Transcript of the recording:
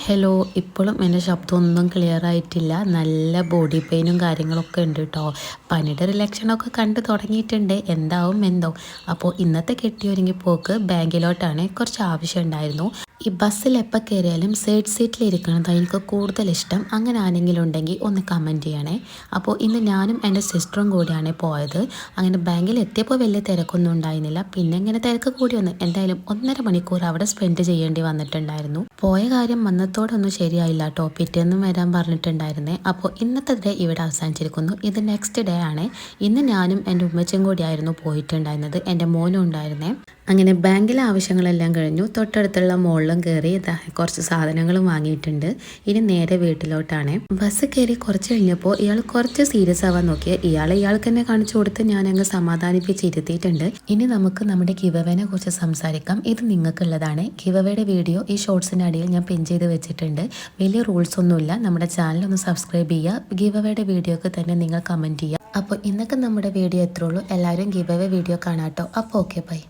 Hello, ഇപ്പോഴും എൻ്റെ ശബ്ദമൊന്നും clear ആയിട്ടില്ല. നല്ല ബോഡി പെയിനും കാര്യങ്ങളൊക്കെ ഉണ്ട് കേട്ടോ. പനിയുടെ ഒരു ലക്ഷണമൊക്കെ കണ്ടു തുടങ്ങിയിട്ടുണ്ട്. എന്താവും എന്തോ. അപ്പോൾ ഇന്നത്തെ കെട്ടിയൊരുങ്ങി പോക്ക് ബാങ്കിലോട്ടാണ്. കുറച്ച് ആവശ്യം ഉണ്ടായിരുന്നു. ഈ ബസ്സിൽ എപ്പോൾ കയറിയാലും സൈഡ് സീറ്റിൽ ഇരിക്കണതാണ് എനിക്ക് കൂടുതൽ ഇഷ്ടം. അങ്ങനെ ആരെങ്കിലും ഉണ്ടെങ്കിൽ ഒന്ന് കമൻറ്റ് ചെയ്യണേ. അപ്പോൾ ഇന്ന് ഞാനും എൻ്റെ സിസ്റ്ററും കൂടിയാണ് പോയത്. അങ്ങനെ ബാങ്കിൽ എത്തിയപ്പോൾ വലിയ തിരക്കൊന്നും ഉണ്ടായിരുന്നില്ല. പിന്നെ ഇങ്ങനെ തിരക്ക് കൂടി വന്ന് എന്തായാലും 1.5 മണിക്കൂർ അവിടെ സ്പെൻഡ് ചെയ്യേണ്ടി വന്നിട്ടുണ്ടായിരുന്നു. പോയ കാര്യം വന്നത്തോടൊന്നും ശരിയായില്ല കേട്ടോ. പിറ്റേന്നും വരാൻ പറഞ്ഞിട്ടുണ്ടായിരുന്നേ. അപ്പോൾ ഇന്നത്തെ ഡേ ഇവിടെ അവസാനിച്ചിരിക്കുന്നു. ഇത് നെക്സ്റ്റ് ഡേ ആണ്. ഇന്ന് ഞാനും എൻ്റെ ഉമ്മച്ചും കൂടിയായിരുന്നു പോയിട്ടുണ്ടായിരുന്നത്. എൻ്റെ മോനും ഉണ്ടായിരുന്നേ. അങ്ങനെ ബാങ്കിലെ ആവശ്യങ്ങളെല്ലാം കഴിഞ്ഞു. തൊട്ടടുത്തുള്ള മോളിലും കയറി കുറച്ച് സാധനങ്ങളും വാങ്ങിയിട്ടുണ്ട്. ഇനി നേരെ വീട്ടിലോട്ടാണ്. ബസ് കയറി കുറച്ച് കഴിഞ്ഞപ്പോൾ ഇയാൾ കുറച്ച് സീരിയസ് ആവാൻ നോക്കിയ ഇയാൾക്ക് തന്നെ കാണിച്ചു കൊടുത്ത് ഞാൻ അങ്ങ് സമാധാനിപ്പിച്ചിരുത്തിയിട്ടുണ്ട്. ഇനി നമുക്ക് നമ്മുടെ ഗിവവേനെ കുറിച്ച് സംസാരിക്കാം. ഇത് നിങ്ങൾക്കുള്ളതാണ്. ഗിവവേയുടെ വീഡിയോ ഈ ഷോർട്സിൻ്റെ അടിയിൽ ഞാൻ പിൻ ചെയ്ത് വെച്ചിട്ടുണ്ട്. വലിയ റൂൾസ് ഒന്നുമില്ല. നമ്മുടെ ചാനൽ ഒന്ന് സബ്സ്ക്രൈബ് ചെയ്യുക. ഗിവവേയുടെ വീഡിയോക്ക് തന്നെ നിങ്ങൾ കമൻറ്റ് ചെയ്യുക. അപ്പോൾ ഇന്നൊക്കെ നമ്മുടെ വീഡിയോ എത്രയുള്ളൂ. എല്ലാവരും ഗിവവേ വീഡിയോ കാണാട്ടോ. അപ്പോൾ ഓക്കെ, ബൈ.